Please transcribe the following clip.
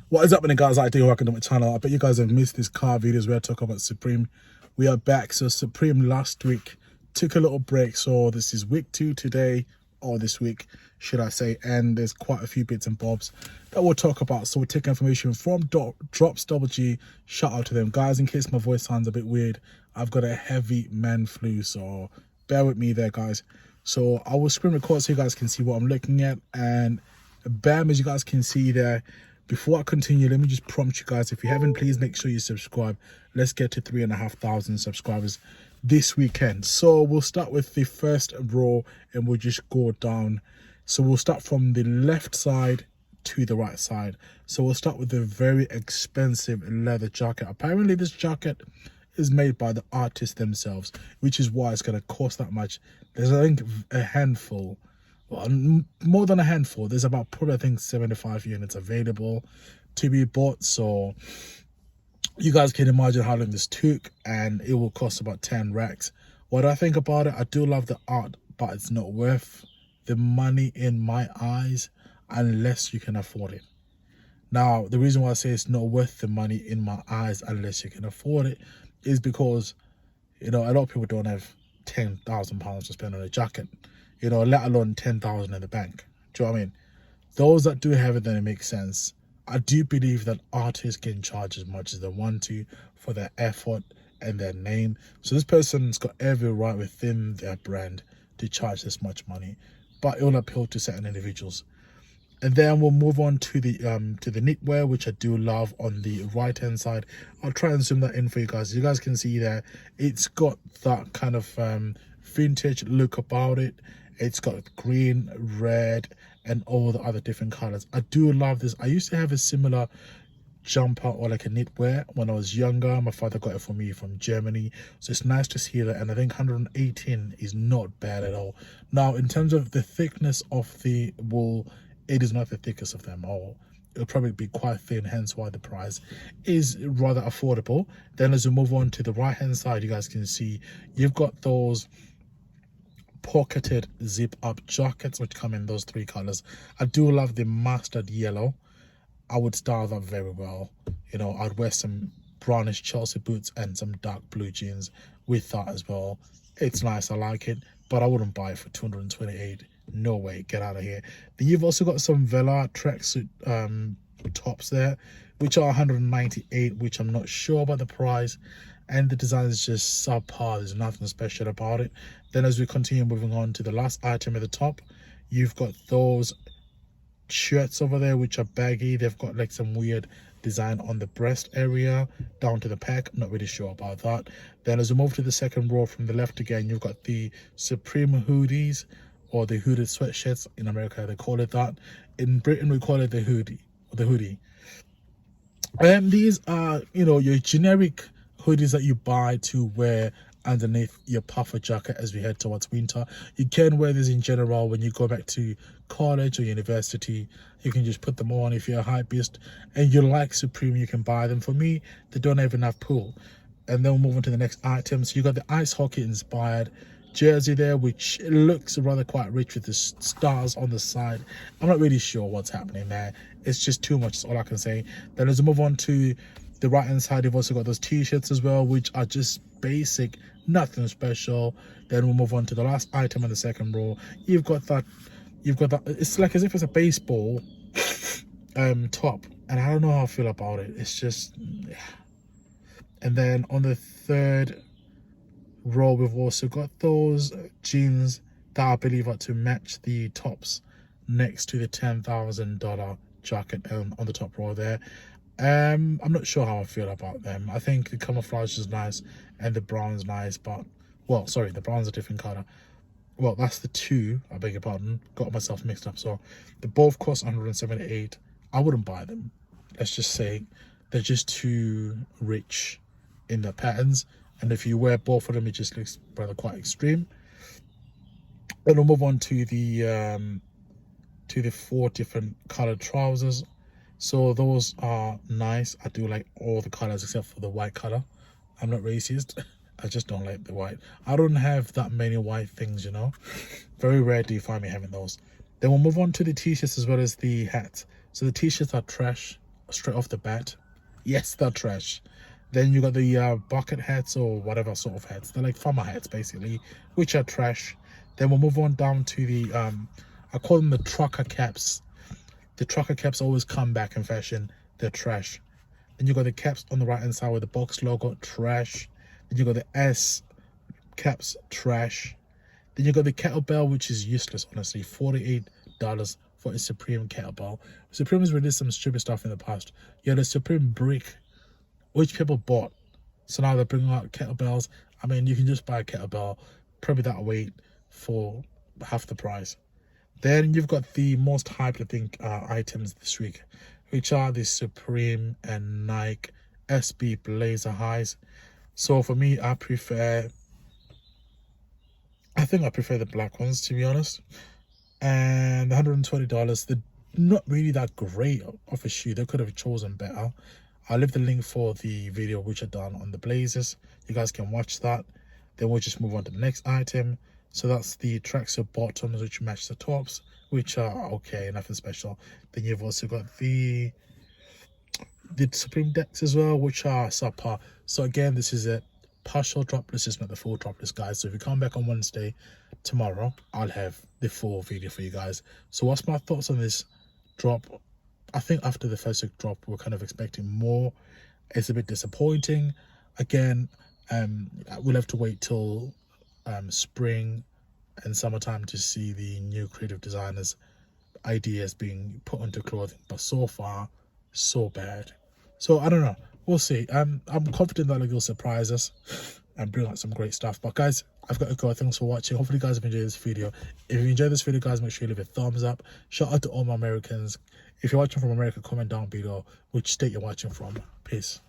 What is happening, guys? I do welcome to my channel. I bet you guys have missed these car videos where I talk about Supreme. We are back. So Supreme last week took a little break, so this is week 2 today, or this week should I say, and there's quite a few bits and bobs that we'll talk about. So we'll take information from Drops Double G. Shout out to them, guys. In case my voice sounds a bit weird, I've got a heavy man flu, so bear with me there, guys. So I will screen record so you guys can see what I'm looking at, and bam, as you guys can see there. Before I continue, let me just prompt you guys, if you haven't, please make sure you subscribe. Let's get to 3,500 subscribers this weekend. So we'll start with the first row and we'll just go down. So we'll start from the left side to the right side. So we'll start with the very expensive leather jacket. Apparently this jacket is made by the artists themselves, which is why it's going to cost that much. There's, I think, a handful, well, more than a handful. There's about probably, I think, 75 units available to be bought. So you guys can imagine how long this took, and it will cost about 10 racks. What I think about it, I do love the art, but it's not worth the money in my eyes unless you can afford it. Now, the reason why I say it's not worth the money in my eyes unless you can afford it is because, you know, a lot of people don't have £10,000 to spend on a jacket, you know, let alone 10,000 in the bank. Do you know what I mean? Those that do have it, then it makes sense. I do believe that artists can charge as much as they want to for their effort and their name. So this person's got every right within their brand to charge this much money, but it will appeal to certain individuals. And then we'll move on to the knitwear, which I do love on the right hand side. I'll try and zoom that in for you guys. You guys can see there, it's got that kind of vintage look about it. It's got green, red, and all the other different colors. I do love this. I used to have a similar jumper or like a knitwear when I was younger. My father got it for me from Germany, so it's nice to see that. And I think 118 is not bad at all. Now, in terms of the thickness of the wool, it is not the thickest of them all. It'll probably be quite thin, hence why the price is rather affordable. Then as we move on to the right hand side, you guys can see you've got those pocketed zip up jackets which come in those 3 colors. I do love the mustard yellow. I would style that very well. You know, I'd wear some brownish Chelsea boots and some dark blue jeans with that as well. It's nice, I like it, but I wouldn't buy it for 228. No way, get out of here. Then you've also got some Vela tracksuit tops there, which are 198, which I'm not sure about the price, and the design is just subpar. There's nothing special about it. Then as we continue moving on to the last item at the top, you've got those shirts over there which are baggy. They've got like some weird design on the breast area down to the pec. Not really sure about that. Then as we move to the second row from the left again, you've got the Supreme hoodies, or the hooded sweatshirts. In America they call it that. In Britain we call it the hoodie, or the hoodie. And these are, you know, your generic hoodies that you buy to wear underneath your puffer jacket as we head towards winter. You can wear this in general when you go back to college or university. You can just put them on. If you're a hype beast and you like Supreme, you can buy them. For me, they don't have enough pull. And then we'll move on to the next item. So you got the ice hockey inspired jersey there, which looks rather quite rich with the stars on the side. I'm not really sure what's happening there. It's just too much, that's all I can say. Then as we move on to the right hand side, you've also got those t-shirts as well, which are just basic, nothing special. Then we'll move on to the last item in the second row. You've got that, it's like as if it's a baseball top, and I don't know how I feel about it. It's just, yeah. And then on the third row, we've also got those jeans that I believe are to match the tops next to the $10,000 jacket on the top row there. I'm not sure how I feel about them. I think the camouflage is nice and the brown's nice, but, well, sorry, the brown's a different color. Well, that's the 2, I beg your pardon, got myself mixed up. So they both cost 178. I wouldn't buy them. Let's just say they're just too rich in their patterns, and if you wear both of them, it just looks rather quite extreme. Then we'll move on to the 4 different colored trousers. So those are nice. I do like all the colors except for the white color. I'm not racist. I just don't like the white. I don't have that many white things, you know. Very rare do you find me having those. Then we'll move on to the t-shirts as well as the hats. So the t-shirts are trash. straight off the bat. Yes, they're trash. Then you got the bucket hats or whatever sort of hats. They're like farmer hats basically, which are trash. Then we'll move on down to the I call them the trucker caps. The trucker caps always come back in fashion. They're trash. Then you got the caps on the right hand side with the box logo, trash. Then you got the S caps, trash. Then you got the kettlebell, which is useless, honestly. $48 for a Supreme kettlebell. Supreme has released some stupid stuff in the past. You had a Supreme brick, which people bought. So now they're bringing out kettlebells. I mean, you can just buy a kettlebell, probably that weight, for half the price. Then you've got the most hyped, I think, items this week, which are the Supreme and Nike SB Blazer highs. So for me, I think I prefer the black ones, to be honest. And $120, they're not really that great of a shoe. They could have chosen better. I'll leave the link for the video which I done on the Blazers. You guys can watch that. Then we'll just move on to the next item. So that's the tracksuit bottoms, which match the tops, which are okay, nothing special. Then you've also got the Supreme decks as well, which are subpar. So again, this is a partial drop list, is not the full drop list, guys. So if you come back on Wednesday, tomorrow, I'll have the full video for you guys. So what's my thoughts on this drop? I think after the first week drop, we're kind of expecting more. It's a bit disappointing. Again, we'll have to wait till spring and summertime to see the new creative designers' ideas being put onto clothing. But so far, so bad. So I don't know. We'll see. I'm confident that it'll surprise us and bring out some great stuff. But guys, I've got to go. Thanks for watching. Hopefully you guys have enjoyed this video. If you enjoyed this video, guys, make sure you leave a thumbs up. Shout out to all my Americans. If you're watching from America, comment down below which state you're watching from. Peace.